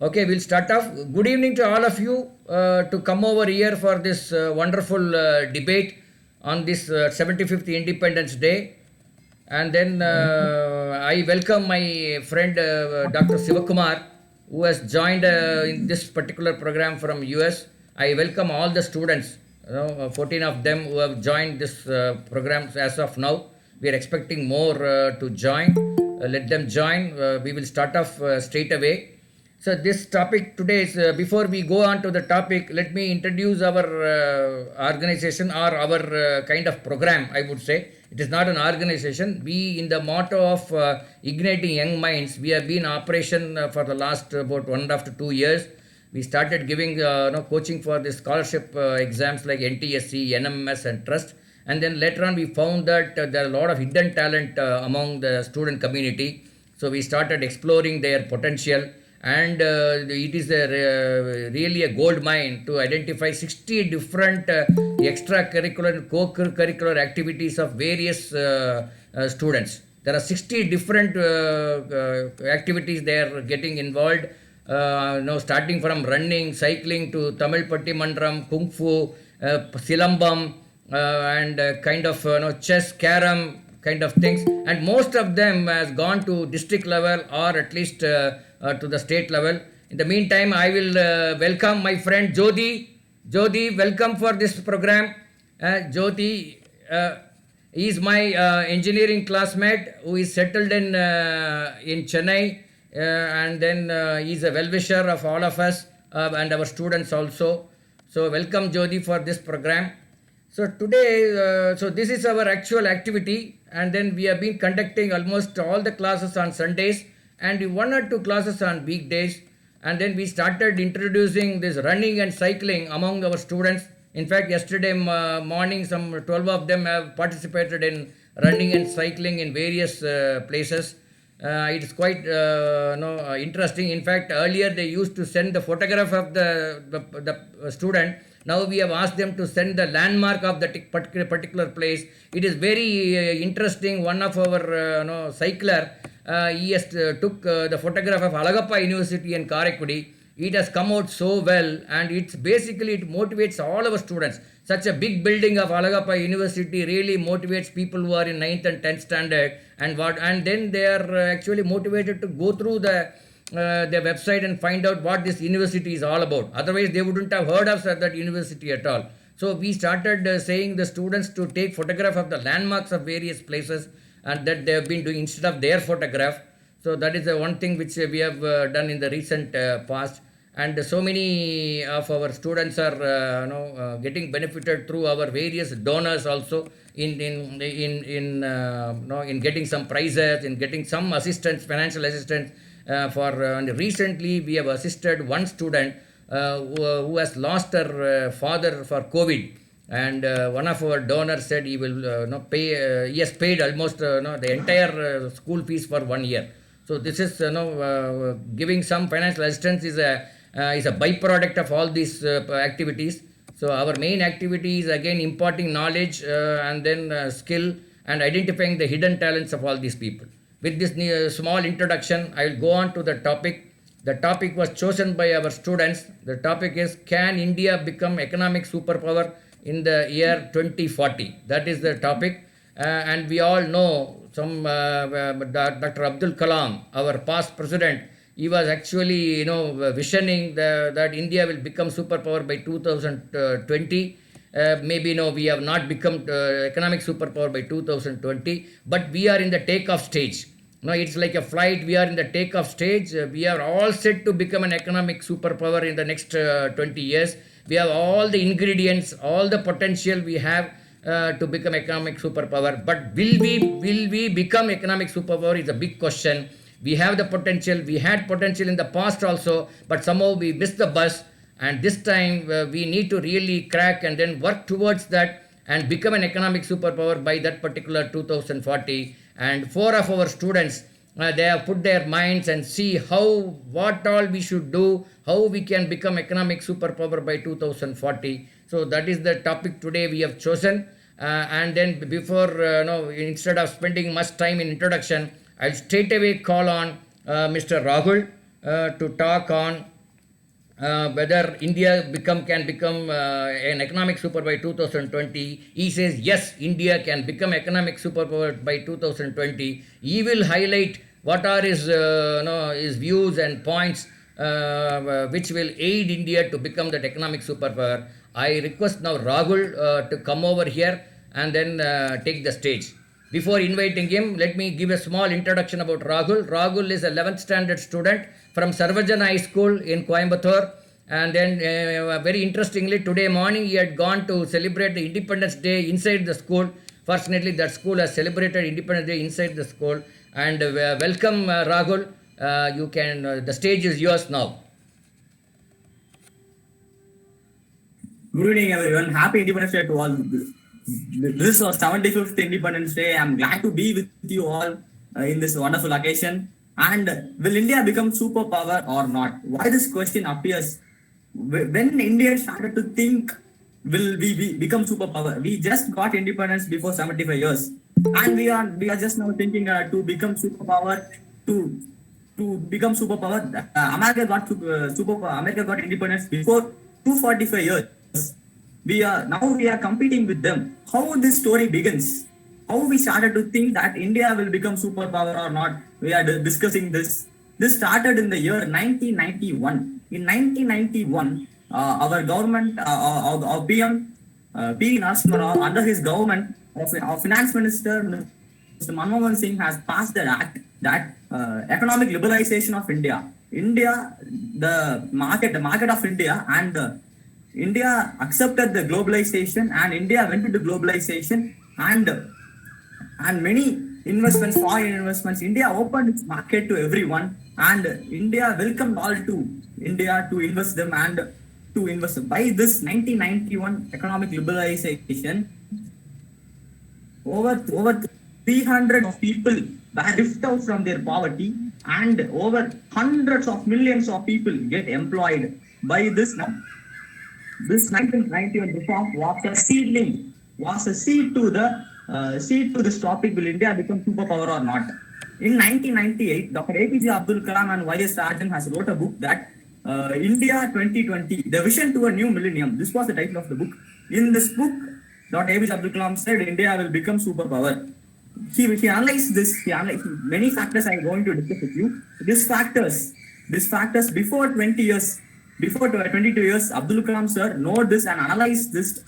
Okay, we'll start off. Good evening to all of you to come over here for this wonderful debate on this 75th Independence Day. And then I welcome my friend Dr. Sivakumar, who has joined in this particular program from US. I welcome all the students, 14 of them who have joined this program as of now. We are expecting more to join. Let them join. We will start off straight away. So this topic today is, before we go on to the topic, let me introduce our organization or our kind of program, I would say. It is not an organization. We, in the motto of igniting young minds, we have been in operation for the last about 1.5 to 2 years. We started giving coaching for the scholarship exams like NTSC, NMS and Trust. And then later on we found that there are a lot of hidden talent among the student community. So we started exploring their potential, and it is really a gold mine to identify 60 different extracurricular and co-curricular activities of various students. There are 60 different activities they are getting involved, starting from running, cycling to Tamil Patti Mandram, Kung Fu, Silambam, and kind of chess, carom kind of things. And most of them has gone to district level or at least to the state level. In the meantime, I will welcome my friend Jyoti. Jyoti, welcome for this program. Jyoti is my engineering classmate who is settled in Chennai, and then he is a well-wisher of all of us and our students also. So welcome Jyoti for this program. So today, so this is our actual activity, and then we have been conducting almost all the classes on Sundays and 1 or 2 classes on weekdays. And then we started introducing this running and cycling among our students. In fact, yesterday morning, some 12 of them have participated in running and cycling in various places. It is quite interesting. In fact, earlier they used to send the photograph of the student. Now we have asked them to send the landmark of the particular place. It is very interesting. One of our cycler, he has took the photograph of Alagappa University in Karaikudi. It has come out so well, and it's basically it motivates all our students. Such a big building of Alagappa University really motivates people who are in 9th and 10th standard, and then they are actually motivated to go through their website and find out what this university is all about. Otherwise, they wouldn't have heard of that university at all. So we started saying the students to take photograph of the landmarks of various places, and that they have been doing instead of their photograph. So that is the one thing which we have done in the recent past. And so many of our students are getting benefited through our various donors also in getting some prizes, in getting some assistance, financial assistance. Recently we have assisted one student who has lost her father for COVID, and one of our donors said he will pay. He has paid almost the entire school fees for 1 year. So this is giving some financial assistance is a byproduct of all these activities. So our main activity is again imparting knowledge and then skill and identifying the hidden talents of all these people. With this small introduction, I will go on to the topic. The topic was chosen by our students. The topic is, can India become economic superpower in the year 2040? That is the topic. And we all know Dr. Abdul Kalam, our past president, he was actually visioning that India will become superpower by 2020. Maybe we have not become economic superpower by 2020, but we are in the takeoff stage. It's like a flight. We are in the takeoff stage. We are all set to become an economic superpower in the next 20 years. We have all the ingredients, all the potential we have to become economic superpower. But will we become economic superpower is a big question. We have the potential. We had potential in the past also, but somehow we missed the bus. And this time we need to really crack and then work towards that and become an economic superpower by that particular 2040. And 4 of our students, they have put their minds and see what all we should do, how we can become economic superpower by 2040. So that is the topic today we have chosen. And then before, instead of spending much time in introduction, I'll straight away call on Mr. Rahul to talk on whether India can become an economic super by 2020. He says yes, India can become economic superpower by 2020. He will highlight what are his views and points which will aid India to become that economic superpower. I request now Rahul to come over here and then take the stage. Before inviting him, let me give a small introduction about Rahul. Rahul is a 11th standard student from Sarvajan High School in Coimbatore. And then, very interestingly, today morning he had gone to celebrate the Independence Day inside the school. Fortunately, that school has celebrated Independence Day inside the school. And welcome, Rahul. The stage is yours now. Good evening, everyone. Happy Independence Day to all. This is our 75th Independence Day. I'm glad to be with you all in this wonderful occasion. And will India become superpower or not? Why this question appears? When India started to think, will we become superpower? We just got independence before 75 years, and we are just now thinking to become superpower. To become superpower, America got independence before 245 years. We are competing with them. How this story begins? How we started to think that India will become superpower or not? We are discussing this. This started in the year 1991. In 1991, our government, our PM, P. Narasimha Rao, under his government, our finance minister, Mr. Manmohan Singh, has passed an act that economic liberalization of India. The market of India, and India accepted the globalization, and India went into globalization, and many investments, foreign investments. India opened its market to everyone, and India welcomed all to India to invest them and to invest. By this 1991 economic liberalization, over 300 of people were lifted out from their poverty, and over hundreds of millions of people get employed by this. This 1991 reform was a seedling, was a seed to this topic: will India become superpower or not? In 1998, Dr. APJ Abdul Kalam and Y.S. Rajan has wrote a book that India 2020, the vision to a new millennium. This was the title of the book. In this book, Dr. APJ Abdul Kalam said India will become superpower. He analyzed this. He analyzed many factors. I am going to discuss with you. These factors before 20 years. Before 22 years, Abdul Kalam sir know this and analyzed these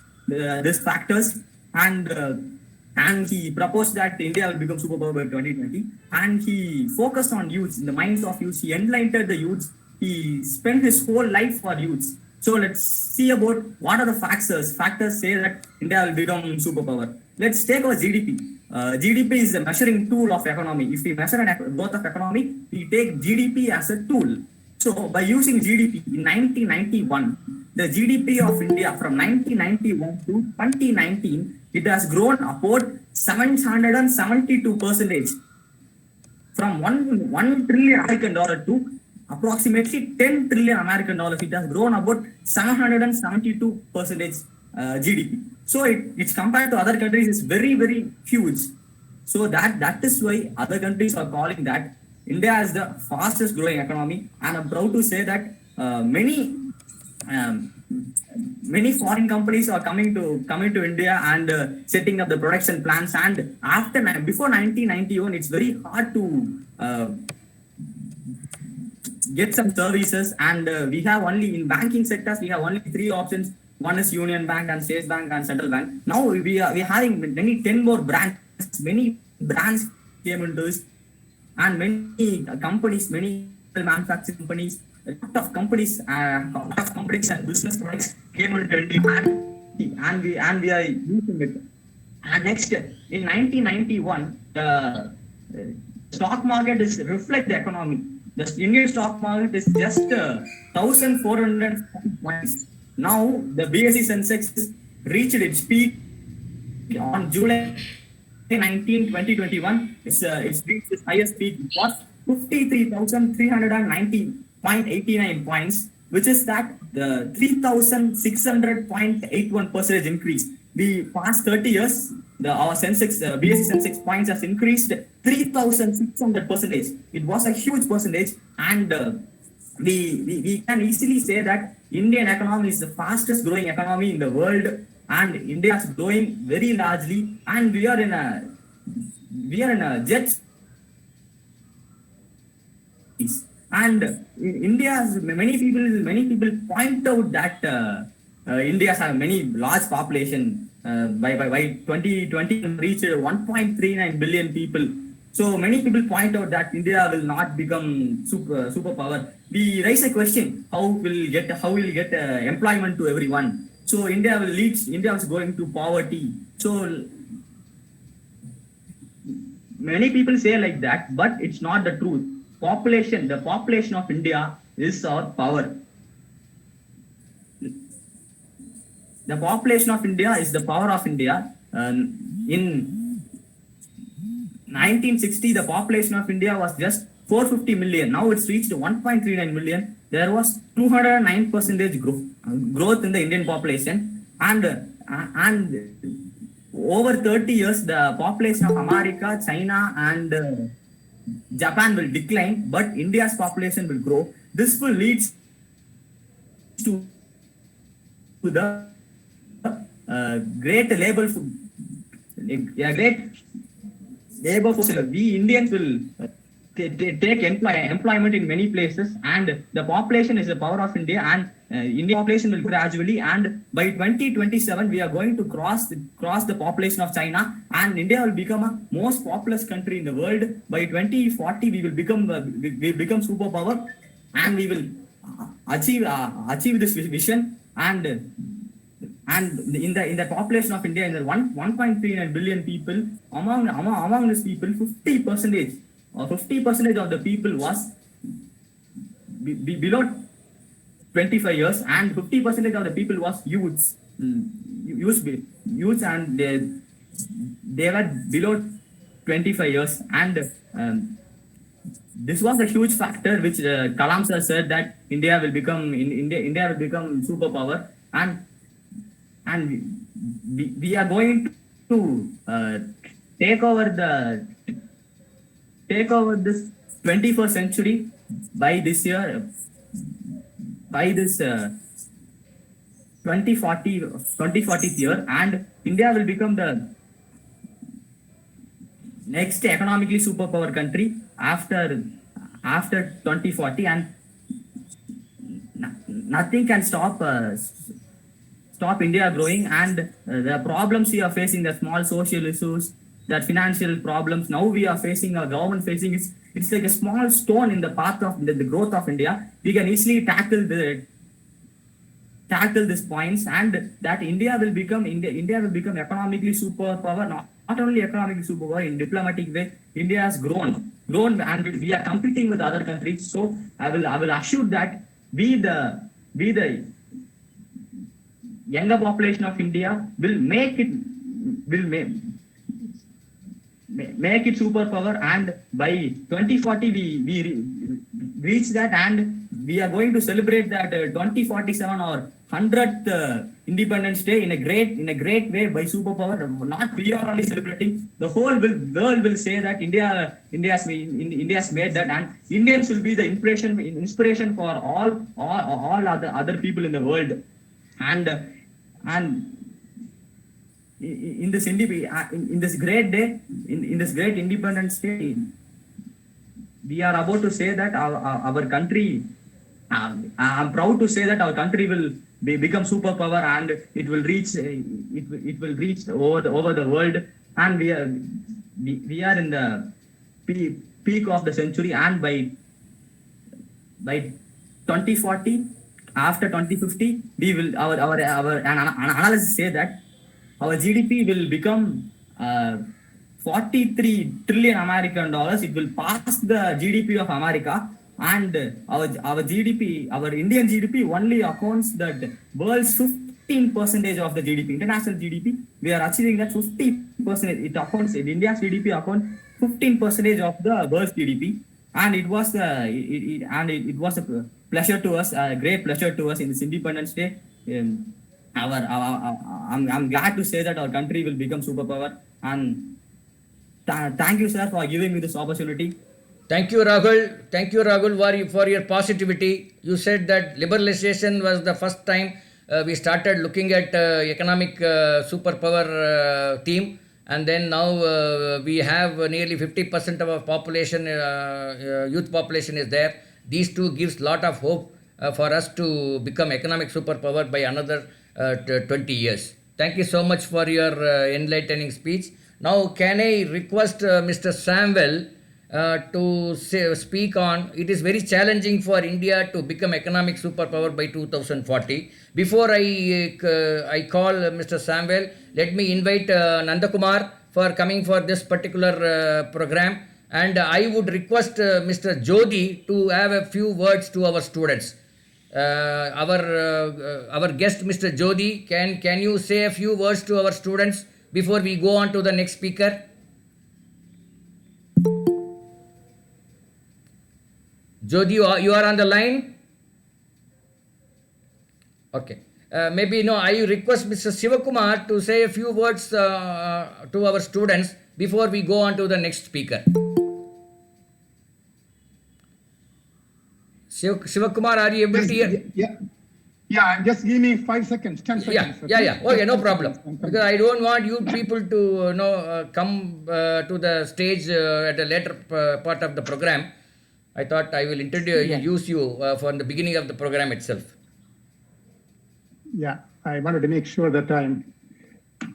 factors, and he proposed that India will become superpower by 2020. And he focused on youths, in the minds of youths. He enlightened the youths. He spent his whole life for youths. So let's see about what are the factors. Factors say that India will become superpower. Let's take our GDP. GDP is a measuring tool of economy. If we measure growth of economy, we take GDP as a tool. So by using GDP in 1991, the GDP of India from 1991 to 2019, it has grown about 772%. From $1 trillion American dollar to approximately $10 trillion American dollars, it has grown about 772% GDP. So it's compared to other countries, it's very, very huge. So that is why other countries are calling that India is the fastest growing economy, and I'm proud to say that many foreign companies are coming to India and setting up the production plants. And before 1991, it's very hard to get some services, and we have only in banking sectors we have only 3 options. One is Union Bank and State Bank and Central Bank. Now we are having many 10 more brands. Many brands came into this. And many companies, many manufacturing companies, a lot of companies and business products came into India, and we are using it. And next, in 1991, the stock market reflect the economy. The Indian stock market is just 1,400 points. Now the BSE Sensex reached its peak on July 19, 2021, it's reached its highest peak. It was 53,390.89 points, which is that the 3,600.81% increase. We past 30 years, our Sensex, BSE Sensex points has increased 3,600%. It was a huge percentage, and we can easily say that Indian economy is the fastest growing economy in the world, and India is growing very largely, and we are in a jet space. And India's many people point out that India has many large population. By 2020 reached 1.39 billion people. So many people point out that India will not become superpower. We raise a question: how will get employment to everyone? So India is going to poverty. So many people say like that, but it's not the truth. The population of India is our power. The population of India is the power of India. In 1960, the population of India was just 450 million. Now it's reached 1.39 million. There was 209% growth in the Indian population, and over 30 years, the population of America, China, and Japan will decline, but India's population will grow. This will lead to the great labor force. We Indians will take employment in many places, and the population is the power of India, and Indian population will gradually, and by 2027 we are going to cross the population of China, and India will become a most populous country in the world. By 2040 we will become superpower, and we will achieve this vision. And in the population of India, in the 1.39 billion people, among these people, 50% of the people was below 25 years, and 50% of the people was youths, and they were below 25 years. And this was a huge factor which Kalam sir said that India will become superpower, and we are going to take over this 21st century by this year, by this 2040th year, and India will become the next economically superpower country after 2040, and nothing can stop India growing. And the problems we are facing, the small social issues, that financial problems now we are facing, our government facing, it's like a small stone in the path of the growth of India. We can easily tackle these points, and that India will become economically superpower. Not only economically superpower, in diplomatic way, India has grown, and we are competing with other countries. So I will assure that we the younger population of India will make it superpower, and by 2040 we reach that, and we are going to celebrate that 2047 or 100th Independence Day in a great way by superpower. Not we are only celebrating, the whole world will say that India has made that, and Indians will be the inspiration for all other people in the world. And in this great day, in this great Independence Day, we are about to say that our country, I'm proud to say that our country will become superpower, and it will reach over the world, and we are in the peak of the century, and by 2040, after 2050, we will our analysis say that our GDP will become 43 trillion American dollars. It will pass the GDP of America, and our GDP, our Indian GDP only accounts that world's 15% of the GDP, international GDP. We are achieving that 50%. It accounts, India's GDP accounts 15% of the world's GDP, and it was a pleasure to us, a great pleasure to us in this Independence Day. I'm glad to say that our country will become superpower, and thank you, sir, for giving me this opportunity. Thank you, Rahul. Thank you, Rahul, for your positivity. You said that liberalization was the first time we started looking at economic superpower theme, and then now we have nearly 50% of our population, youth population is there. These two gives lot of hope for us to become economic superpower by another 20 years. Thank you so much for your enlightening speech. Now, can I request Mr. Samuel to speak on it is very challenging for India to become economic superpower by 2040. Before I call Mr. Samuel, let me invite Nandakumar for coming for this particular program, and I would request Mr. Jodi to have a few words to our students. Our guest Mr. Jodi, can you say a few words to our students before we go on to the next speaker? Jodi, you are on the line? Okay. Maybe no, I request Mr. Sivakumar to say a few words to our students before we go on to the next speaker. Sivakumar, are you able to hear? Yeah, just give me 5 seconds, 10 seconds. Yeah. Okay, no problem. Because I don't want you people to come to the stage at a later part of the program. I thought I will use you for the beginning of the program itself. Yeah, I wanted to make sure that I'm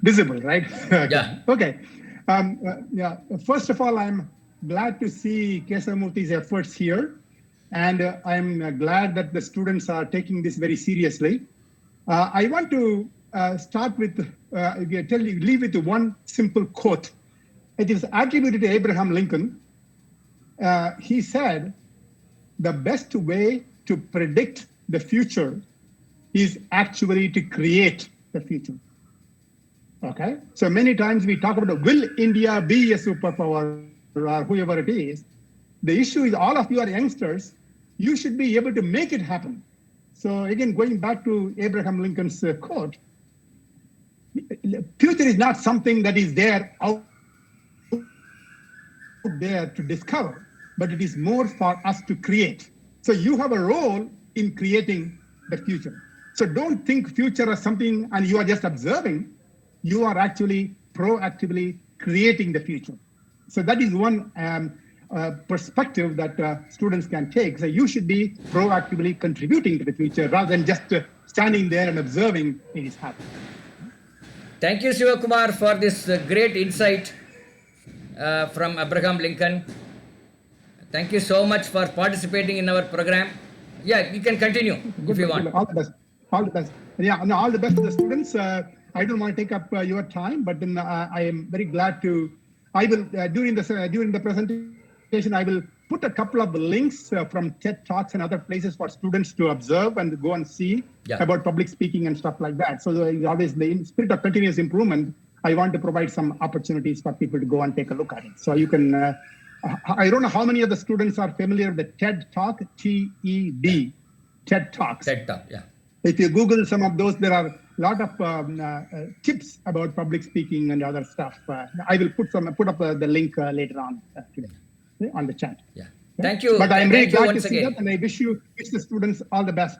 visible, right? Yeah. Okay. First of all, I'm glad to see Kesamurthy's efforts here. And I'm glad that the students are taking this very seriously. I want to start with, leave with one simple quote. It is attributed to Abraham Lincoln. He said, the best way to predict the future is actually to create the future. Okay? So many times we talk about, will India be a superpower or whoever it is? The issue is all of you are youngsters. You should be able to make it happen. So again, going back to Abraham Lincoln's quote, future is not something that is there out there to discover, but it is more for us to create. So you have a role in creating the future. So don't think future as something and you are just observing. You are actually proactively creating the future. So that is one perspective that students can take. So you should be proactively contributing to the future rather than just standing there and observing it is happening. Thank you, Sivakumar, for this great insight from Abraham Lincoln. Thank you so much for participating in our program. Yeah, you can continue if you want. All the best. All the best. Yeah, no, all the best to the students. I don't want to take up your time, but then I am very glad to. I will during the presentation, I will put a couple of links from TED Talks and other places for students to observe and go and see about public speaking and stuff like that. So always in the spirit of continuous improvement, I want to provide some opportunities for people to go and take a look at it. So you can. I don't know how many of the students are familiar with the TED Talk, TED, TED Talks. TED Talk, yeah. If you Google some of those, there are a lot of tips about public speaking and other stuff. I will put up the link later on today on the chat. Yeah. Thank you. But I'm really glad to see again. that, and I wish the students all the best.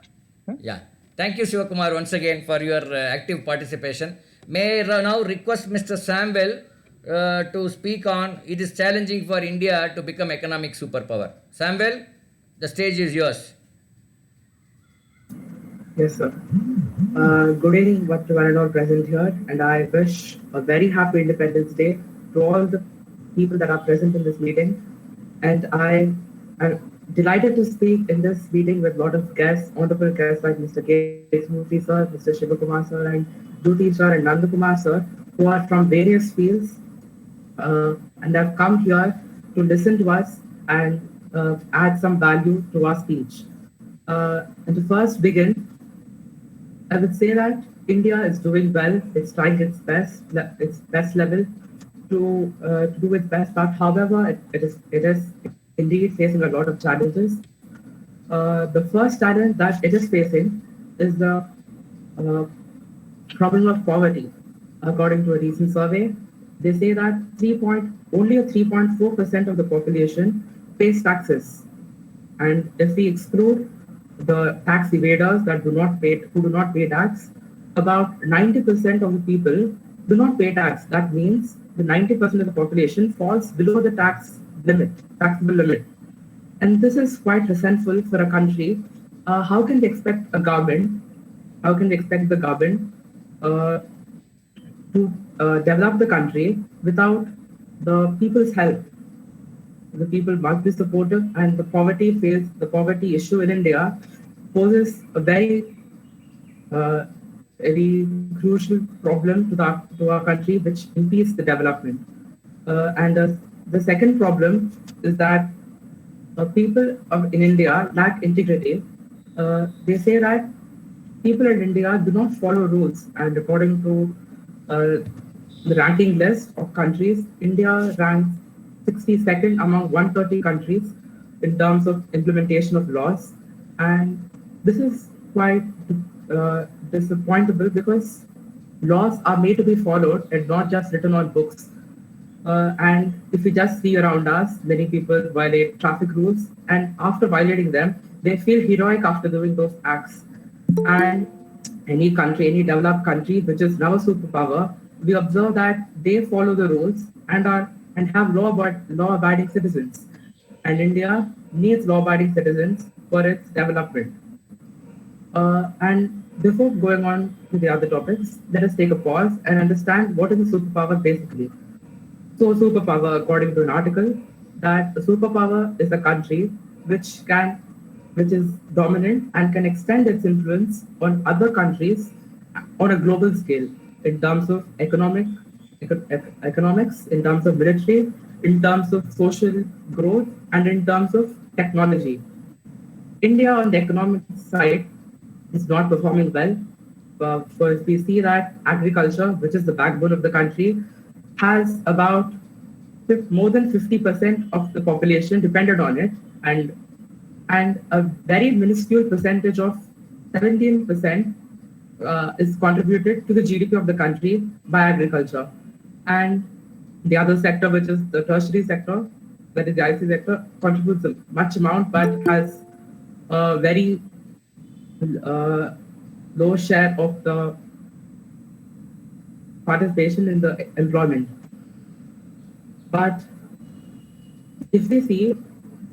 Yeah. Thank you, Sivakumar, once again for your active participation. May I now request Mr. Samuel to speak on it is challenging for India to become economic superpower. Samuel, the stage is yours. Yes, sir. Good evening to one and all present here, and I wish a very happy Independence Day to all the people that are present in this meeting. And I am delighted to speak in this meeting with a lot of guests, wonderful guests like Mr. Kesamurthy sir, Mr. Sivakumar sir, and Jyoti sir, and Nandakumar sir, who are from various fields and have come here to listen to us and add some value to our speech. And to first begin, I would say that India is doing well. It's trying its best level to do its best. But however, it is indeed facing a lot of challenges. The first challenge that it is facing is the problem of poverty. According to a recent survey, they say that only 3.4% of the population pays taxes. And if we exclude the tax evaders who do not pay tax, about 90% of the people do not pay tax. That means the 90% of the population falls below the taxable limit. And this is quite resentful for a country. How can they expect the government to develop the country without the people's help? The people must be supportive, and the poverty issue in India poses a very crucial problem to our country, which impedes the development. And the second problem is that people in India lack integrity. They say that people in India do not follow rules, and according to the ranking list of countries, India ranks 62nd among 130 countries in terms of implementation of laws. And this is quite disappointable because laws are made to be followed and not just written on books. And if we just see around us, many people violate traffic rules, and after violating them, they feel heroic after doing those acts. And any developed country which is now a superpower, we observe that they follow the rules and have law-abiding citizens. And India needs law-abiding citizens for its development. And before going on to the other topics, let us take a pause and understand what is a superpower basically. So, a superpower, according to an article, that a superpower is a country which is dominant and can extend its influence on other countries on a global scale in terms of economics, in terms of military, in terms of social growth, and in terms of technology. India on the economic side is not performing well. First, we see that agriculture, which is the backbone of the country, has about more than 50% of the population dependent on it, and a very minuscule percentage of 17% is contributed to the GDP of the country by agriculture. And the other sector, which is the tertiary sector, that is the IC sector, contributes a much amount but has a very low share of the participation in the employment. But if we see,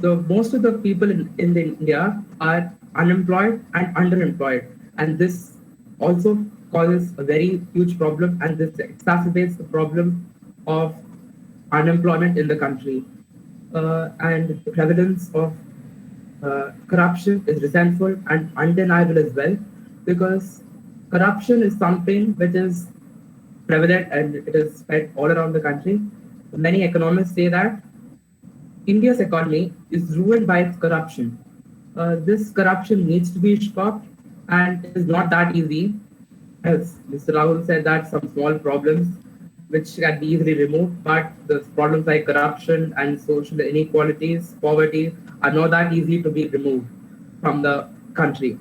most of the people in India are unemployed and underemployed, and this also causes a very huge problem, and this exacerbates the problem of unemployment in the country. And the prevalence of corruption is resentful and undeniable as well, because corruption is something which is prevalent and it is spread all around the country. Many economists say that India's economy is ruined by its corruption. This corruption needs to be stopped, and it is not that easy. As Mr. Rahul said, that some small problems which can be easily removed, but the problems like corruption and social inequalities, poverty, are not that easy to be removed from the country.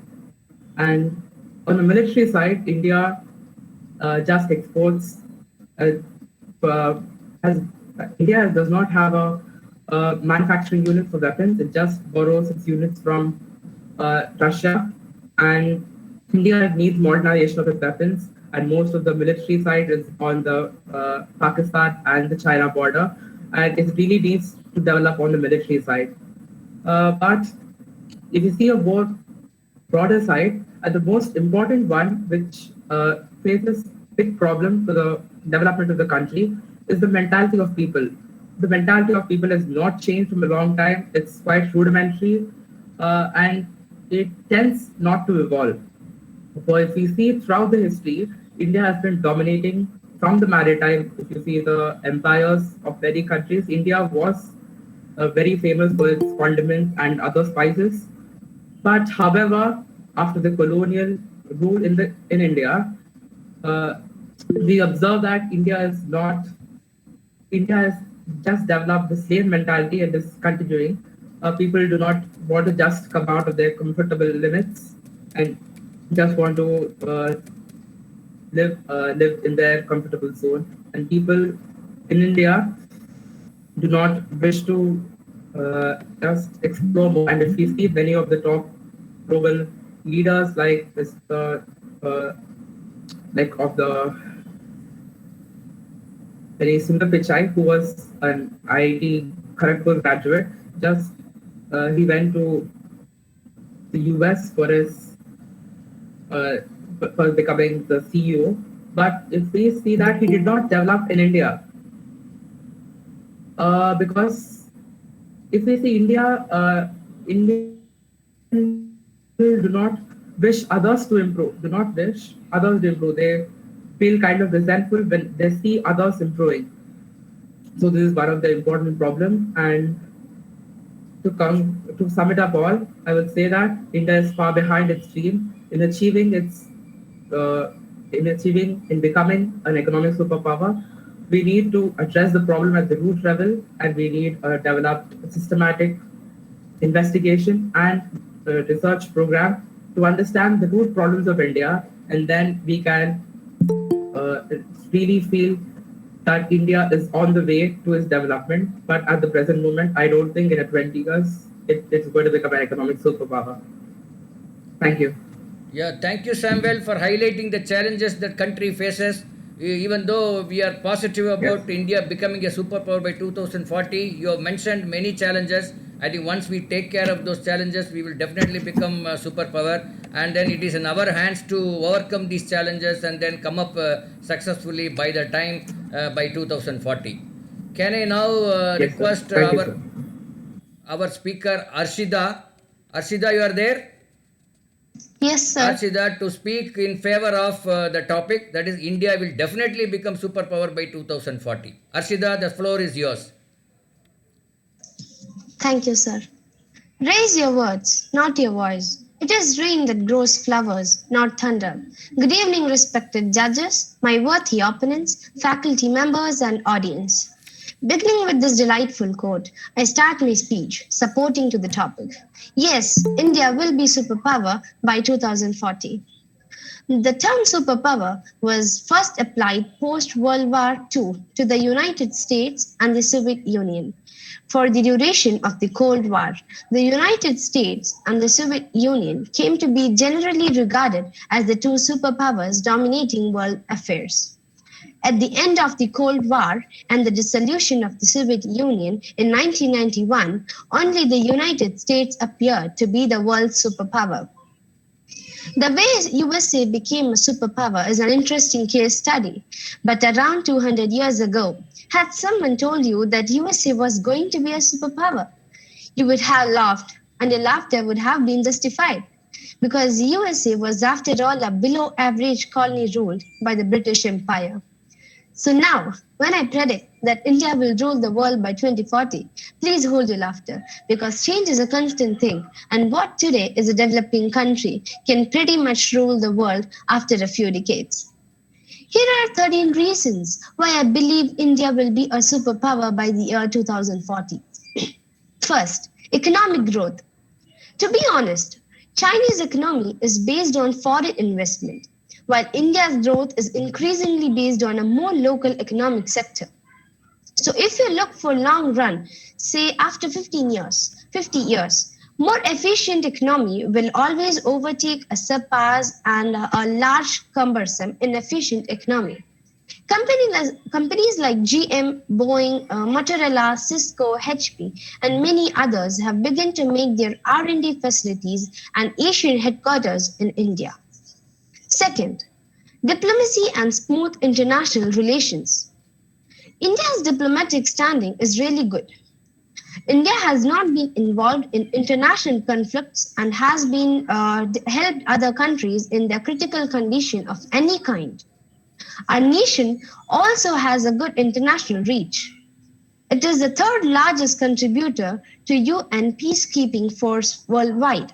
And on the military side, India just exports. India does not have a manufacturing unit for weapons. It just borrows its units from Russia, and India needs modernization of its weapons, and most of the military side is on the Pakistan and the China border, and it really needs to develop on the military side. But if you see a more broader side, the most important one, which faces big problem for the development of the country, is the mentality of people. The mentality of people has not changed from a long time. It's quite rudimentary, and it tends not to evolve. So if we see throughout the history, India has been dominating from the maritime. If you see the empires of many countries, India was very famous for its condiments and other spices. But however, after the colonial rule in India, we observe that India has just developed the same mentality and is continuing. People do not want to just come out of their comfortable limits and just want to live in their comfortable zone. And people in India do not wish to just explore more. And if we see many of the top global leaders like Mr. Like of the very Sundar Pichai, who was an IIT Kharagpur graduate, just he went to the US for his for becoming the CEO. But if we see that he did not develop in India, because if we see India, Indians do not wish others to improve, do not wish others to improve. They feel kind of resentful when they see others improving. So this is one of the important problems. And to sum it up all, I would say that India is far behind its dream in achieving in becoming an economic superpower. We need to address the problem at the root level, and we need a developed systematic investigation and research program to understand the root problems of India, and then we can really feel that India is on the way to its development. But at the present moment, I don't think in a 20 years it's going to become an economic superpower. Thank you. Yeah, thank you, Samuel, for highlighting the challenges that country faces. Even though we are positive about India becoming a superpower by 2040, you have mentioned many challenges. I think once we take care of those challenges, we will definitely become a superpower. And then it is in our hands to overcome these challenges and then come up successfully by the time by 2040. Can I now request Thank you, sir. our speaker Arshida? Arshida, you are there? Yes, sir. Arshida, to speak in favor of the topic, that is India will definitely become superpower by 2040. Arshida, the floor is yours. Thank you, sir. Raise your words, not your voice. It is rain that grows flowers, not thunder. Good evening, respected judges, my worthy opponents, faculty members, and audience. Beginning with this delightful quote, I start my speech supporting to the topic. Yes, India will be superpower by 2040. The term superpower was first applied post-World War II to the United States and the Soviet Union. For the duration of the Cold War, the United States and the Soviet Union came to be generally regarded as the two superpowers dominating world affairs. At the end of the Cold War and the dissolution of the Soviet Union in 1991, only the United States appeared to be the world's superpower. The way USA became a superpower is an interesting case study. But around 200 years ago, had someone told you that USA was going to be a superpower, you would have laughed, and your laughter would have been justified. Because USA was, after all, a below average colony ruled by the British Empire. So now, when I predict that India will rule the world by 2040, please hold your laughter, because change is a constant thing, and what today is a developing country can pretty much rule the world after a few decades. Here are 13 reasons why I believe India will be a superpower by the year 2040. First, economic growth. To be honest, Chinese economy is based on foreign investment, while India's growth is increasingly based on a more local economic sector. So if you look for long run, say after 50 years, more efficient economy will always overtake a surpass and a large, cumbersome, inefficient economy. Companies like GM, Boeing, Motorola, Cisco, HP, and many others have begun to make their R&D facilities and Asian headquarters in India. Second, diplomacy and smooth international relations. India's diplomatic standing is really good. India has not been involved in international conflicts and has been helped other countries in their critical condition of any kind. Our nation also has a good international reach. It is the third largest contributor to UN peacekeeping force worldwide.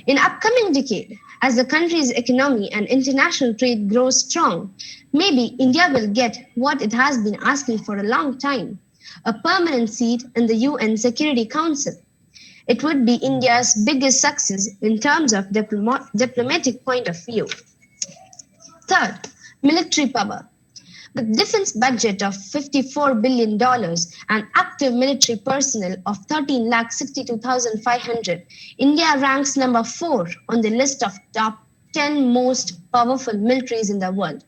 In upcoming decade, as the country's economy and international trade grows strong, maybe India will get what it has been asking for a long time, a permanent seat in the UN Security Council. It would be India's biggest success in terms of diplomatic point of view. Third, military power. With defense budget of $54 billion and active military personnel of 13,62,500, India ranks number 4 on the list of top 10 most powerful militaries in the world.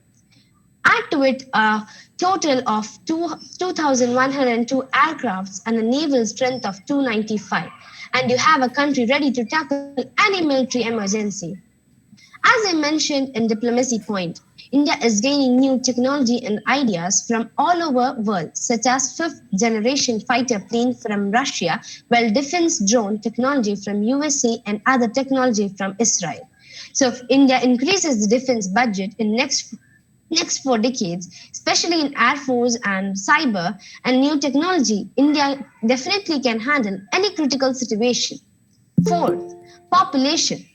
Add to it a total of 2,102 aircrafts and a naval strength of 295, and you have a country ready to tackle any military emergency. As I mentioned in Diplomacy Point, India is gaining new technology and ideas from all over the world, such as 5th generation fighter plane from Russia, while defense drone technology from USA and other technology from Israel. So if India increases the defense budget in next 4 decades, especially in Air Force and cyber and new technology, India definitely can handle any critical situation. Fourth, population.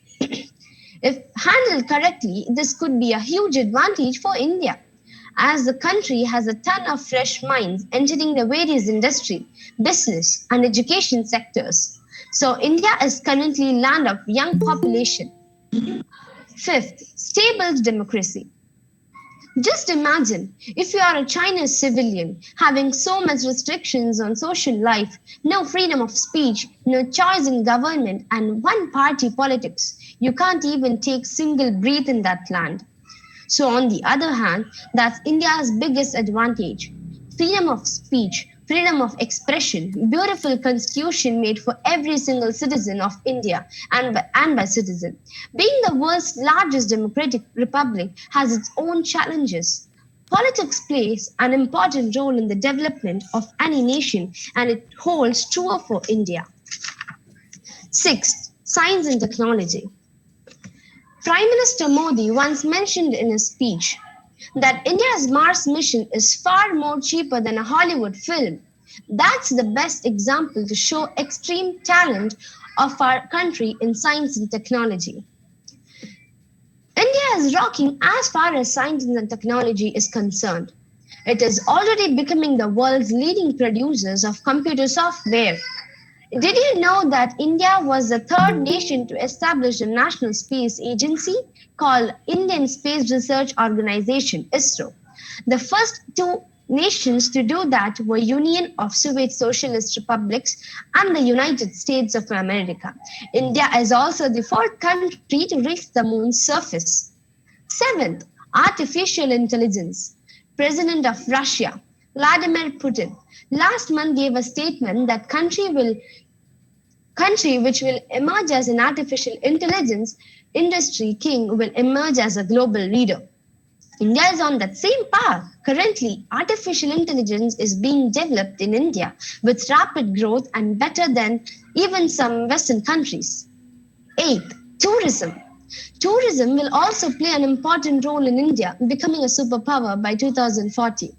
If handled correctly, this could be a huge advantage for India, as the country has a ton of fresh minds entering the various industry, business, and education sectors. So India is currently a land of young population. Fifth, stable democracy. Just imagine if you are a Chinese civilian having so much restrictions on social life, no freedom of speech, no choice in government, and one party politics. You can't even take single breath in that land. So on the other hand, that's India's biggest advantage. Freedom of speech, freedom of expression, beautiful constitution made for every single citizen of India and by citizen. Being the world's largest democratic republic has its own challenges. Politics plays an important role in the development of any nation, and it holds true for India. Sixth, science and technology. Prime Minister Modi once mentioned in his speech that India's Mars mission is far more cheaper than a Hollywood film. That's the best example to show extreme talent of our country in science and technology. India is rocking as far as science and technology is concerned. It is already becoming the world's leading producers of computer software. Did you know that India was the third nation to establish a national space agency called Indian Space Research Organization, ISRO? The first 2 nations to do that were Union of Soviet Socialist Republics and the United States of America. India is also the 4th country to reach the moon's surface. 7th, artificial intelligence. President of Russia, Vladimir Putin, last month gave a statement that country which will emerge as an artificial intelligence industry king will emerge as a global leader. India is on that same path. Currently, artificial intelligence is being developed in India with rapid growth and better than even some Western countries. 8th, tourism. Tourism will also play an important role in India becoming a superpower by 2040.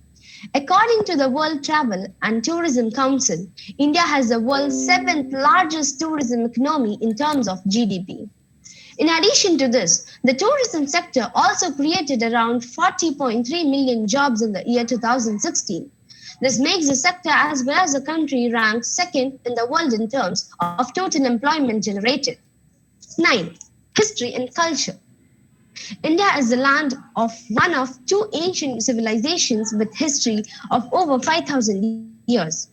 According to the World Travel and Tourism Council, India has the world's 7th largest tourism economy in terms of GDP. In addition to this, the tourism sector also created around 40.3 million jobs in the year 2016. This makes the sector as well as the country rank 2nd in the world in terms of total employment generated. 9. History and culture. India is the land of one of 2 ancient civilizations with history of over 5,000 years.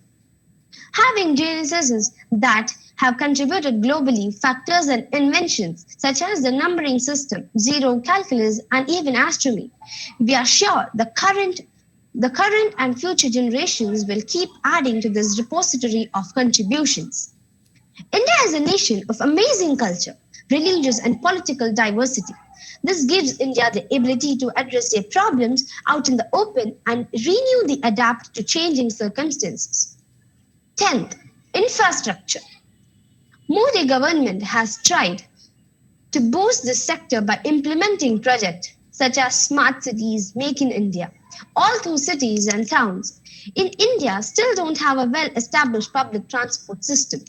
Having geniuses that have contributed globally, factors and inventions such as the numbering system, zero calculus, and even astronomy, we are sure the current and future generations will keep adding to this repository of contributions. India is a nation of amazing culture, religious and political diversity. This gives India the ability to address their problems out in the open and adapt to changing circumstances. 10th, infrastructure. Modi government has tried to boost this sector by implementing projects such as Smart Cities, Make in India. All through cities and towns in India still don't have a well-established public transport system.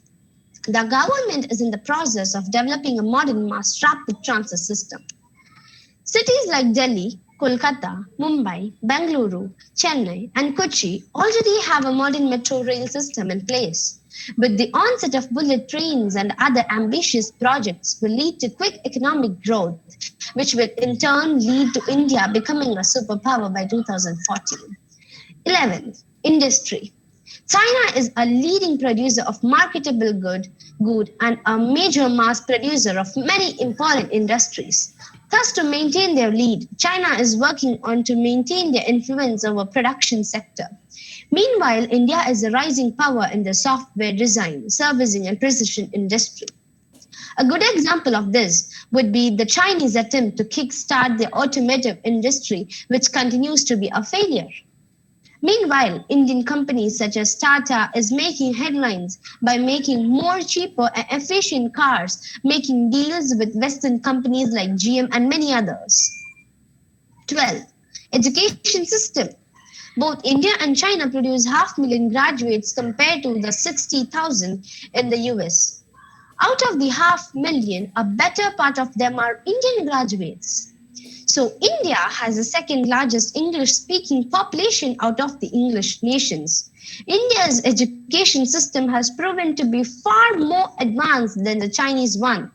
The government is in the process of developing a modern mass rapid transit system. Cities like Delhi, Kolkata, Mumbai, Bengaluru, Chennai, and Kochi already have a modern metro rail system in place. But the onset of bullet trains and other ambitious projects will lead to quick economic growth, which will in turn lead to India becoming a superpower by 2014. 11th, industry. China is a leading producer of marketable good and a major mass producer of many important industries. Thus, to maintain their lead, China is working on to maintain their influence over production sector. Meanwhile, India is a rising power in the software design, servicing and precision industry. A good example of this would be the Chinese attempt to kickstart the automotive industry, which continues to be a failure. Meanwhile, Indian companies such as Tata is making headlines by making more cheaper and efficient cars, making deals with Western companies like GM and many others. 12. Education system. Both India and China produce 500,000 graduates compared to the 60,000 in the US. Out of the 500,000, a better part of them are Indian graduates. So India has the second largest English-speaking population out of the English nations. India's education system has proven to be far more advanced than the Chinese one.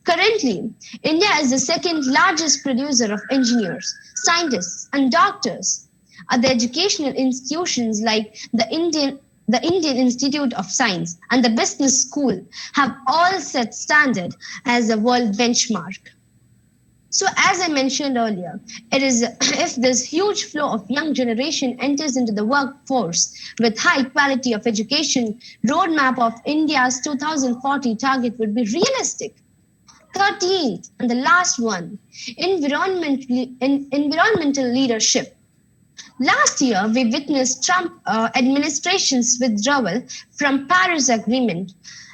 Currently, India is the second largest producer of engineers, scientists, and doctors. Other educational institutions like the Indian Institute of Science and the Business School have all set standard as a world benchmark. So as I mentioned earlier, it is if this huge flow of young generation enters into the workforce with high quality of education, roadmap of India's 2040 target would be realistic. 13th and the last one, environmental leadership. Last year, we witnessed Trump administration's withdrawal from Paris Agreement,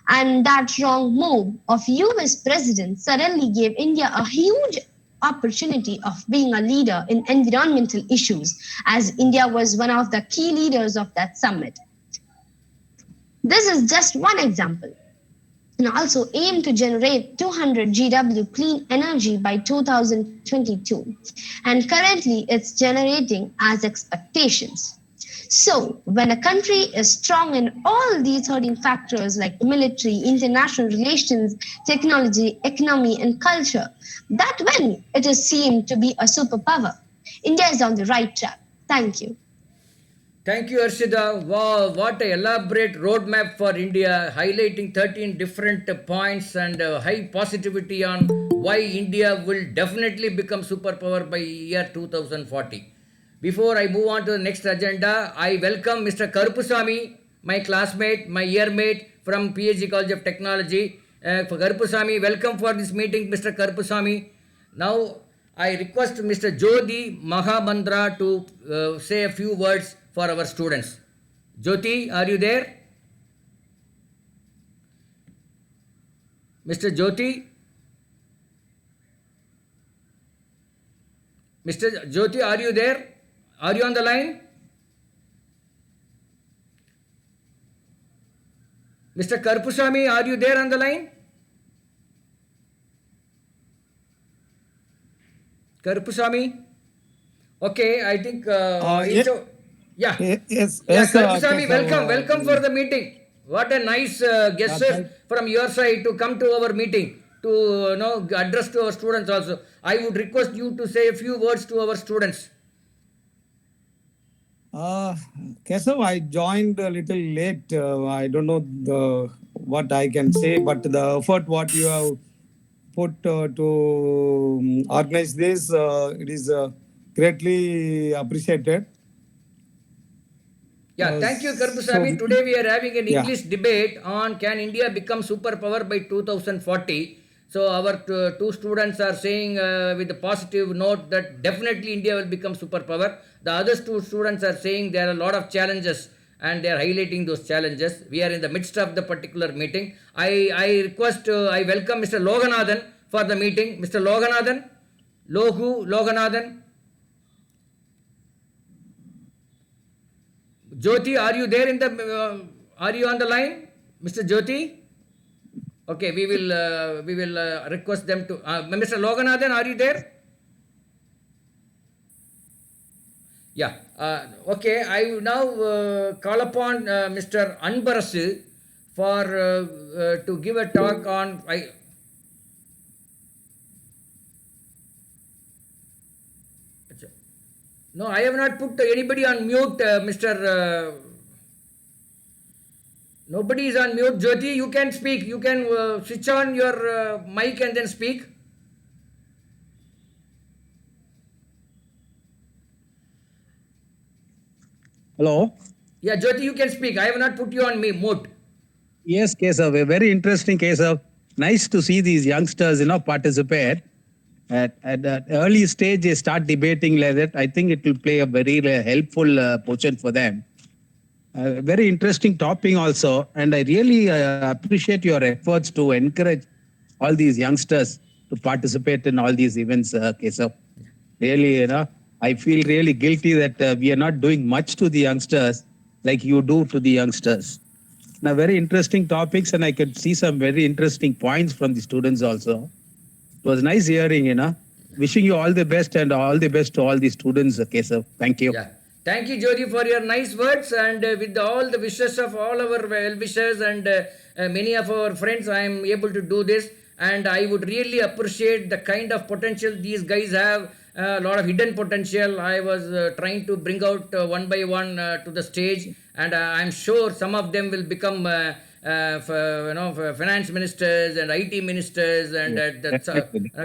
and that wrong move of US President suddenly gave India a huge opportunity of being a leader in environmental issues, as India was one of the key leaders of that summit. This is just one example. And also aim to generate 200 GW clean energy by 2022. And currently it's generating as expectations. So when a country is strong in all these 13 factors like military, international relations, technology, economy, and culture, that when it is seen to be a superpower, India is on the right track. Thank you. Thank you, Arshida. Wow, what an elaborate roadmap for India, highlighting 13 different points and high positivity on why India will definitely become superpower by year 2040. Before I move on to the next agenda, I welcome Mr. Karupusamy, my classmate, my yearmate from PhD College of Technology. Karupusamy, welcome for this meeting, Mr. Karupusamy. Now, I request Mr. Jyoti Mahamandra to say a few words for our students. Jyoti, are you there? Mr. Jyoti? Mr. Jyoti, are you there? Are you on the line? Mr. Karupusamy, are you there on the line? Karupusamy? Okay, I think... Yeah. Yes. Karupusamy, welcome for the meeting. What a nice gesture from your side to come to our meeting to address to our students also. I would request you to say a few words to our students. Kesav, I joined a little late. I don't know what I can say, but the effort what you have put to organize this, it is greatly appreciated. Yeah, thank you, Karupusamy. Today we are having an English debate on can India become superpower by 2040. So our two students are saying with a positive note that definitely India will become superpower. The other two students are saying there are a lot of challenges and they are highlighting those challenges. We are in the midst of the particular meeting. I welcome Mr. Loganathan for the meeting. Mr. Loganathan? Loganathan? Jyoti, are you there are you on the line? Mr. Jyoti? Okay, we will request them to, Mr. Loganathan, are you there? Yeah, okay, I will now call upon Mr. Anbarasu for, to give a talk on, No, I have not put anybody on mute, Mr. Nobody is on mute. Jyoti, you can speak. You can switch on your mic and then speak. Hello. Yeah, Jyoti, you can speak. I have not put you on mute. Yes, Kesav, a very interesting Kesav. Nice to see these youngsters, participate. At an early stage, they start debating like that. I think it will play a very helpful portion for them. Very interesting topic also. And I really appreciate your efforts to encourage all these youngsters to participate in all these events, Kesav. Really, I feel really guilty that we are not doing much to the youngsters like you do to the youngsters. Now, very interesting topics, and I could see some very interesting points from the students also. It was nice hearing, Wishing you all the best and all the best to all the students, Kesav. Thank you. Yeah. Thank you, Jyoti, for your nice words. And with all the wishes of all our well-wishers and many of our friends, I am able to do this. And I would really appreciate the kind of potential these guys have. A lot of hidden potential. I was trying to bring out one by one to the stage, and I'm sure some of them will become finance ministers and IT ministers, and that's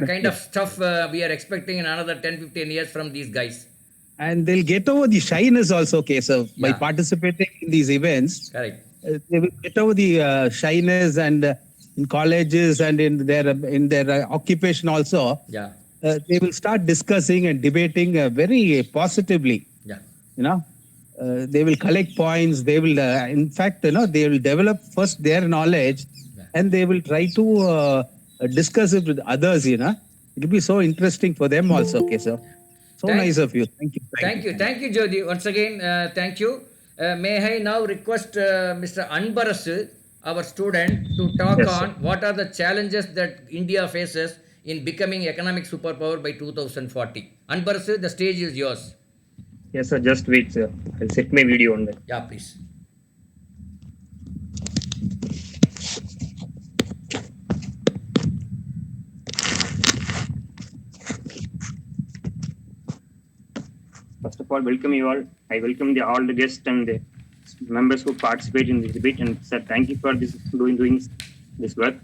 kind of stuff we are expecting in another 10-15 years from these guys. And they'll get over the shyness also, Kesav, by Yeah. participating in these events. Correct. They will get over the shyness, and in colleges and in their occupation also. Yeah. They will start discussing and debating very positively. Yeah. They will collect points. They will, in fact, they will develop first their knowledge, and they will try to discuss it with others. It will be so interesting for them also. Okay, sir. So nice of you. Thank you. Thank you, Jyoti. Once again, thank you. May I now request Mr. Anbarasu, our student, to talk on what are the challenges that India faces in becoming economic superpower by 2040. Anbarasu, the stage is yours. Yes, sir. Just wait, sir. I'll set my video on that. Yeah, please. First of all, welcome you all. I welcome all the guests and the members who participate in this debate. And sir, thank you for doing this work.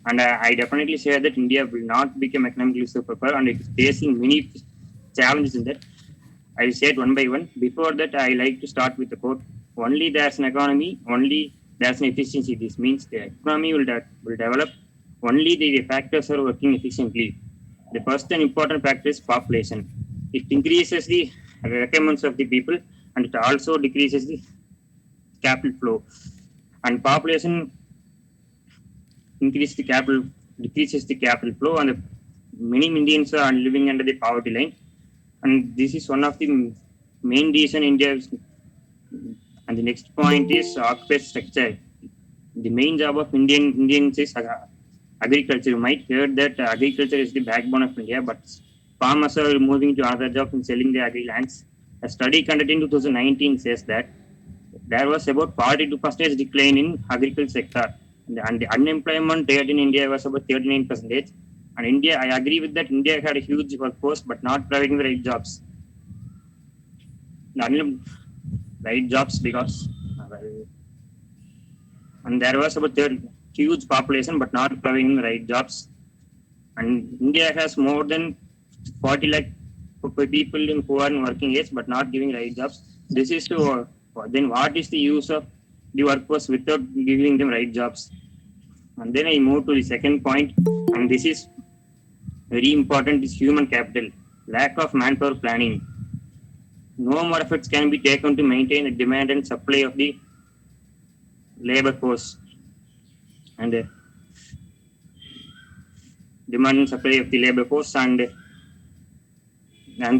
And I definitely say that India will not become economically superpower, and it is facing many challenges in that. I will say it one by one. Before that, I like to start with the quote: "Only there's an economy, only there's an efficiency." This means the economy will develop only the factors are working efficiently. The first and important factor is population. It increases the requirements of the people, and it also decreases the capital flow. And population decreases the capital flow, and many Indians are living under the poverty line. And this is one of the main reason India is. And the next point is occupational structure. The main job of Indians is agriculture. You might hear that agriculture is the backbone of India, but farmers are moving to other jobs and selling their agri lands. A study conducted in 2019 says that there was about 42% decline in agriculture sector, and the unemployment rate in India was about 39%. And India, I agree with that. India had a huge workforce, but not providing the right jobs. Right jobs because, and there was about huge population, but not providing the right jobs. And India has more than 40 lakh people who are in working age, but not giving right jobs. This is to then what is the use of the workforce without giving them right jobs? And then I move to the second point, and this is very important, is human capital. Lack of manpower planning. No more efforts can be taken to maintain the demand and supply of the labor force. And demand and supply of the labor force, and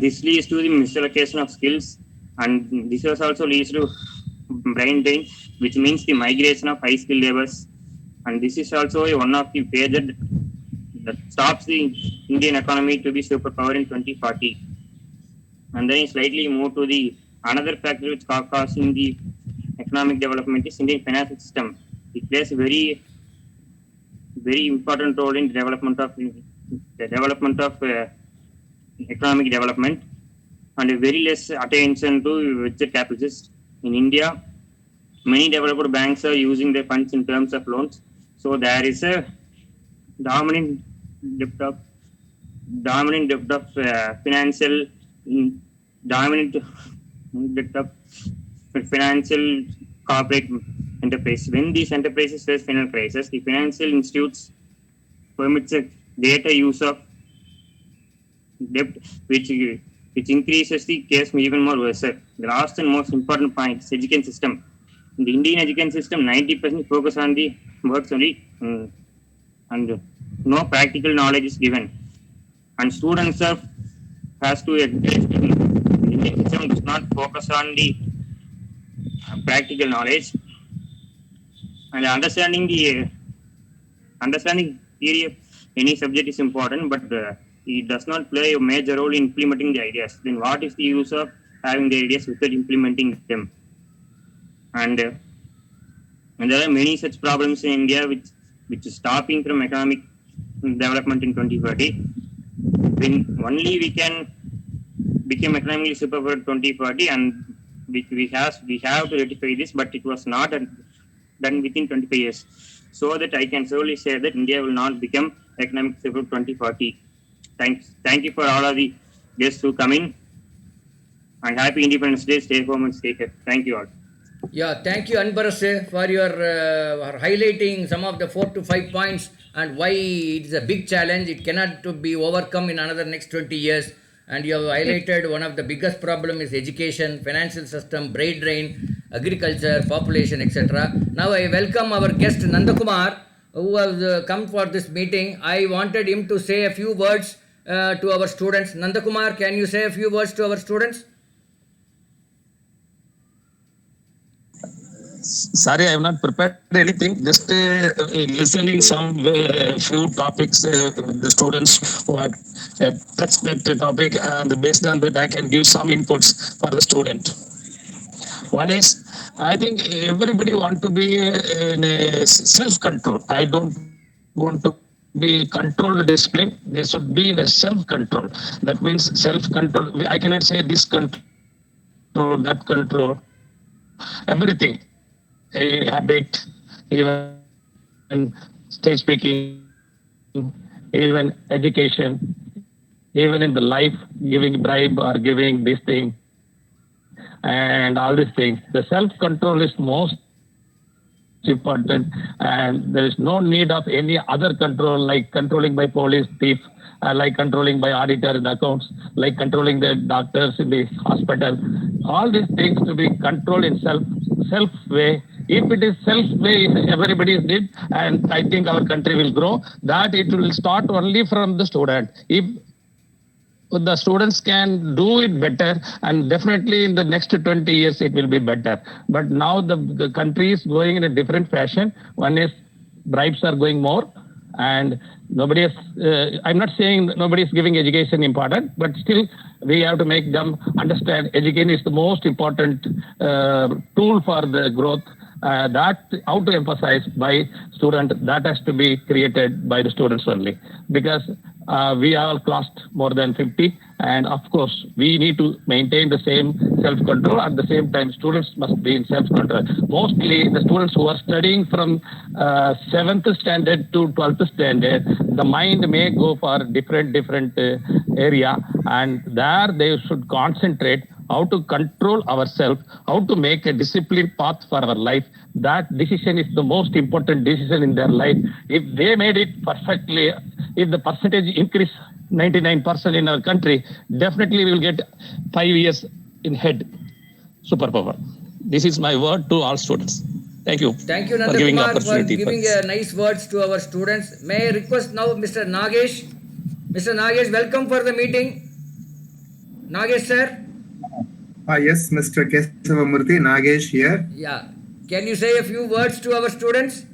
this leads to the misallocation of skills, and this also leads to brain drain, which means the migration of high skilled laborers. And this is also one of the phases that stops the Indian economy to be superpower in 2040. And then slightly move to the another factor which causing the economic development is Indian financial system. It plays a very, very important role in the development of economic development. and very less attention to venture capitalists. In India, many developed banks are using their funds in terms of loans. So there is a dominant debt of financial dominant debt of financial corporate enterprise. When these enterprises face financial crisis, the financial institutes permits a greater use of debt, which increases the case even more worse. The last and most important point is education system. In the Indian education system, 90% focus on the works only, and no practical knowledge is given. And students has to encourage. The Indian system does not focus on the practical knowledge, and understanding theory of any subject is important, but it does not play a major role in implementing the ideas. Then what is the use of having the ideas without implementing them? And there are many such problems in India which is stopping from economic development in 2040. When only we can become economically superpower 2040, and we have to rectify this, but it was not done within 25 years. So that I can surely say that India will not become economic superpower 2040. Thank you for all of the guests who come in, and happy Independence Day. Stay home and stay safe. Thank you all. Yeah, thank you, Anbaras, for your highlighting some of the 4 to 5 points and why it is a big challenge. It cannot to be overcome in another next 20 years. And you have highlighted one of the biggest problem is education, financial system, brain drain, agriculture, population, etc. Now I welcome our guest Nandakumar, who has come for this meeting. I wanted him to say a few words to our students. Nandakumar, can you say a few words to our students? Sorry, I have not prepared anything. Just listening some few topics. The students who have touched that topic, and based on that, I can give some inputs for the student. One is, I think everybody want to be in a self-control. I don't want to be controlled discipline. They should be in a self-control. That means self-control. I cannot say this control, that control, everything. A habit, even stage speaking, even education, even in the life, giving bribe or giving this thing, and all these things. The self-control is most important, and there is no need of any other control, like controlling by police, thief, like controlling by auditor in the accounts, like controlling the doctors in the hospital. All these things to be controlled in self way. If it is self way, everybody did, and I think our country will grow. That it will start only from the student. If the students can do it better, and definitely in the next 20 years it will be better. But now the country is going in a different fashion. One is bribes are going more, and nobody is, I'm not saying nobody is giving education important, but still we have to make them understand education is the most important tool for the growth. That how to emphasize by student, that has to be created by the students only, because we all crossed more than 50, and of course we need to maintain the same self-control. At the same time, students must be in self-control. Mostly the students who are studying from 7th standard to 12th standard, the mind may go for different area, and there they should concentrate how to control ourselves, how to make a disciplined path for our life. That decision is the most important decision in their life. If they made it perfectly, if the percentage increase 99% in our country, definitely we will get 5 years in head superpower. This is my word to all students. Thank you. Thank you, Nandakumar, for giving nice words to our students. May I request now Mr. Nagesh? Mr. Nagesh, welcome for the meeting. Nagesh, sir. Yes, Mr. Kesavamurthy, Nagesh here. Yeah. Can you say a few words to our students?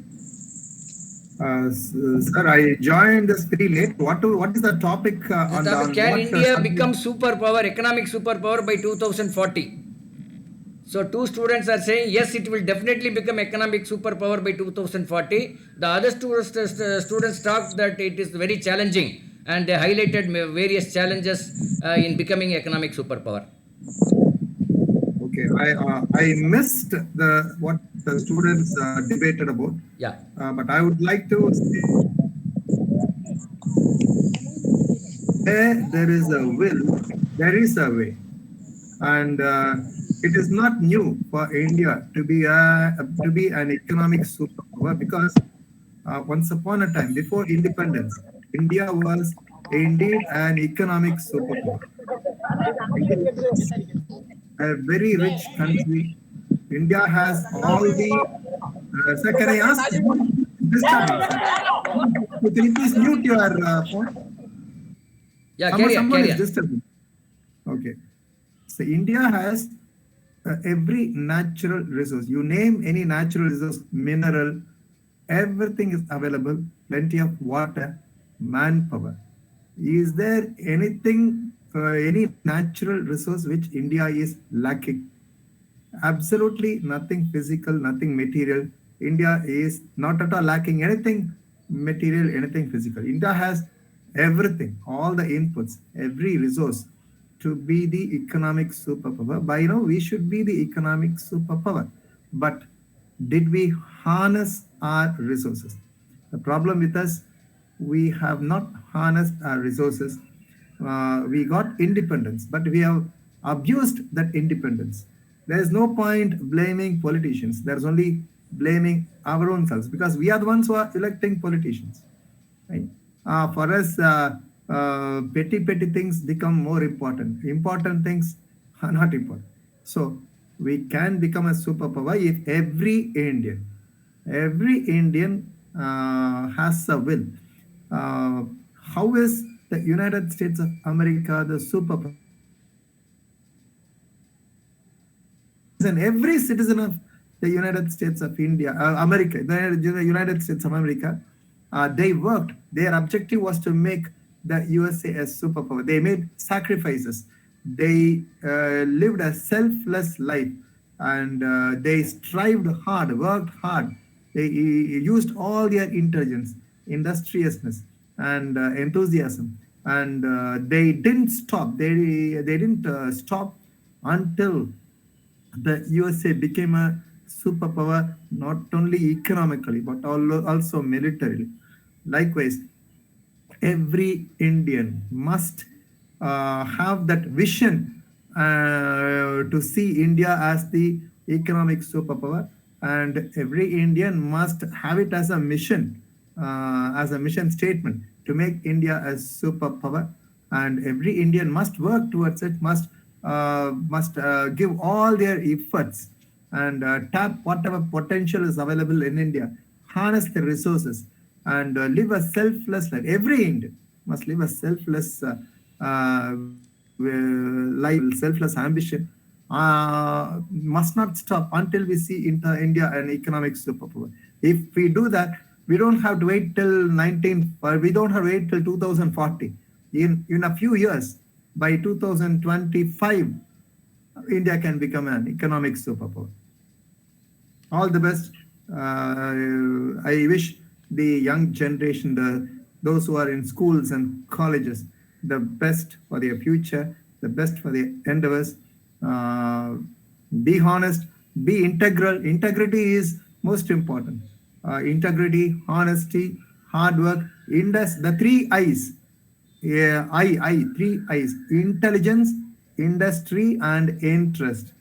Sir, I joined this pretty late. What is the topic on the Can India become superpower, economic superpower by 2040? So two students are saying yes, it will definitely become economic superpower by 2040. The other students talk that it is very challenging, and they highlighted various challenges in becoming economic superpower. Okay, I missed what the students debated about, Yeah. but I would like to say, where there is a will, there is a way, and it is not new for India to be an economic superpower, because once upon a time, before independence, India was indeed an economic superpower. India is a very rich country. India has all the. Sir, can I ask? This channel, sir. Can you please mute your phone? Yeah, carry on, Someone carry is on. disturbing. Okay. So India has every natural resource. You name any natural resource, mineral, everything is available. Plenty of water, manpower. Is there anything, any natural resource which India is lacking? Absolutely nothing physical, nothing material. India is not at all lacking anything material, anything physical. India has everything, all the inputs, every resource to be the economic superpower. By now, we should be the economic superpower. But did we harness our resources? The problem with us, we have not harnessed our resources. We got independence, but we have abused that independence. There is no point blaming politicians. There's only blaming our own selves, because we are the ones who are electing politicians. Right? For us, petty things become more important. Important things are not important. So we can become a superpower if every Indian has a will. How is the United States of America the superpower? And every citizen of the United States of America, the United States of America, they worked. Their objective was to make the USA a superpower. They made sacrifices. They lived a selfless life, and they strived hard, worked hard. They used all their intelligence, industriousness, and enthusiasm, and they didn't stop. They didn't stop until the USA became a superpower, not only economically but also militarily. Likewise, every Indian must have that vision to see India as the economic superpower, and every Indian must have it as a mission statement to make India a superpower, and every Indian must work towards it, must give all their efforts and tap whatever potential is available in India, harness the resources, and live a selfless life. Every Indian must live a selfless life, selfless ambition. Must not stop until we see India an economic superpower. If we do that, we don't have to wait till 2040. In a few years, by 2025, India can become an economic superpower. All the best. I wish the young generation, those who are in schools and colleges, the best for their future, the best for their endeavors. Be honest, be integral. Integrity is most important. Integrity, honesty, hard work, the 3 I's. Three I's: intelligence, industry, and interest.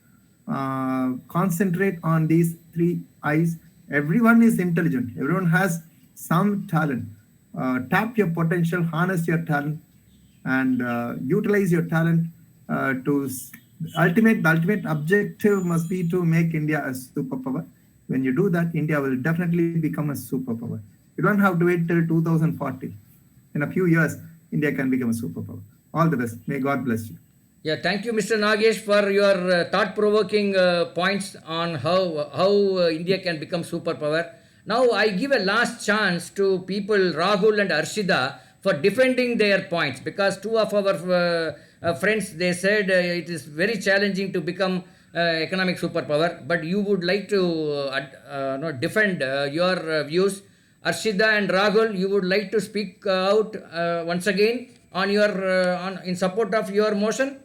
Concentrate on these 3 I's. Everyone is intelligent. Everyone has some talent. Tap your potential, harness your talent, and utilize your talent the ultimate objective must be to make India a superpower. When you do that, India will definitely become a superpower. You don't have to wait till 2040. In a few years, India can become a superpower. All the best. May God bless you. Yeah, thank you, Mr. Nagesh, for your thought-provoking points on how India can become superpower. Now, I give a last chance to people, Rahul and Arshida, for defending their points, because two of our friends, they said it is very challenging to become economic superpower, but you would like to defend your views. Arshida and Rahul, you would like to speak out once again on your in support of your motion?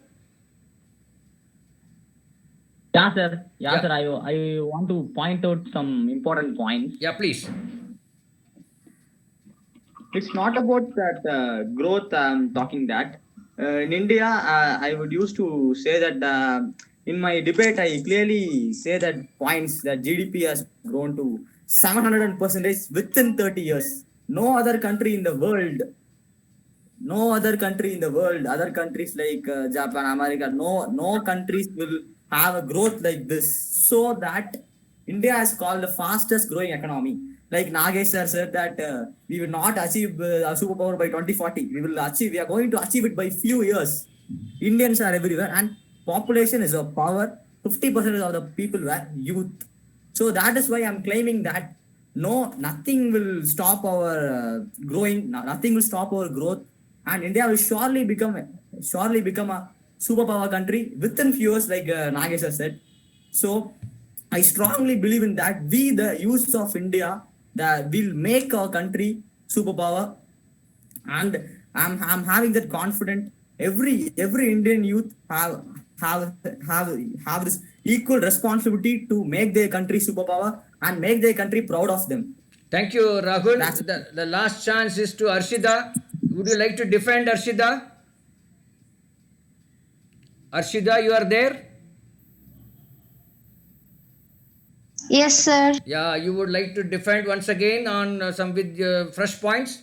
Yeah, sir. Yeah. Sir. I want to point out some important points. Yeah, please. It's not about that growth I'm talking that. In India, I would used to say that in my debate, I clearly say that points that GDP has grown to 700% within 30 years. No other country in the world, other countries like Japan, America, no countries will have a growth like this. So that India is called the fastest growing economy. Like Nagesh sir said that we will not achieve a superpower by 2040. We are going to achieve it by few years. Indians are everywhere and population is a power. 50% of the people were youth. So that is why I'm claiming that nothing will stop our growing. Nothing will stop our growth. And India will surely become a superpower country within few years, like Nagesh sir said. So I strongly believe in that. We, the youths of India, that will make our country superpower, and I'm having that confidence. Every Indian youth have this equal responsibility to make their country superpower and make their country proud of them. Thank you, Rahul. The last chance is to Arshida. Would you like to defend Arshida? Arshida, you are there? Yes, sir. Yeah, you would like to defend once again on some with fresh points?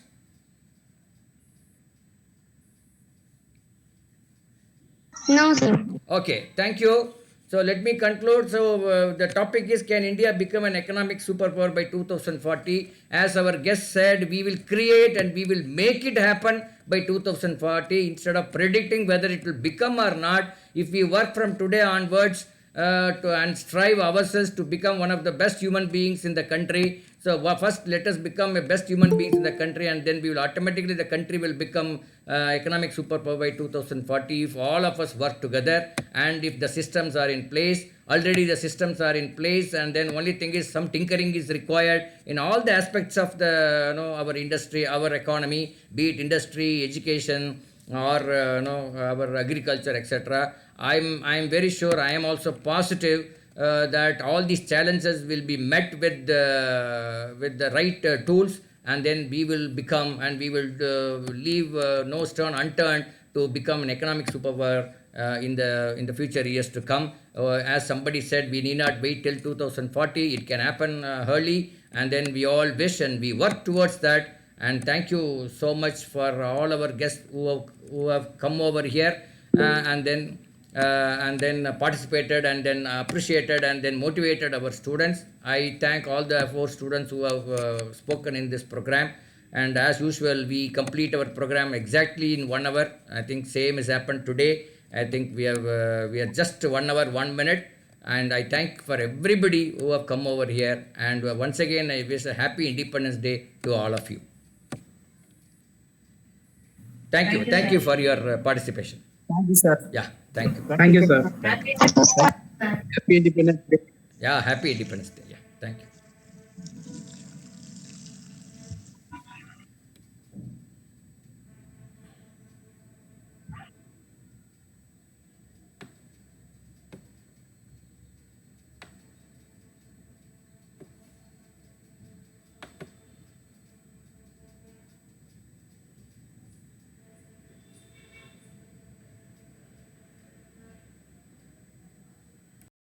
No, sir. Okay, thank you. So let me conclude. So the topic is, can India become an economic superpower by 2040? As our guest said, we will create and we will make it happen by 2040 instead of predicting whether it will become or not. If we work from today onwards and strive ourselves to become one of the best human beings in the country. So first let us become a best human beings in the country, and then we will automatically, the country will become economic superpower by 2040 if all of us work together and if the systems are in place. Already the systems are in place, and then only thing is some tinkering is required in all the aspects of the our industry, our economy, be it industry, education, or our agriculture, etc. I'm very sure, I am also positive that all these challenges will be met with the right tools, and then we will become, and we will leave no stone unturned to become an economic superpower in the future years to come. As somebody said, we need not wait till 2040. It can happen early, and then we all wish and we work towards that. And thank you so much for all our guests who have come over here and then participated and then appreciated and then motivated our students. I thank all the 4 students who have spoken in this program. And as usual, we complete our program exactly in 1 hour. I think same has happened today. I think we are just 1 hour, 1 minute. And I thank for everybody who have come over here. And once again, I wish a happy Independence Day to all of you. Thank you. Thank you for your participation. Thank you, sir. Yeah, thank you. Thank you, sir. Happy Independence Day. Yeah, happy Independence Day. Yeah, thank you.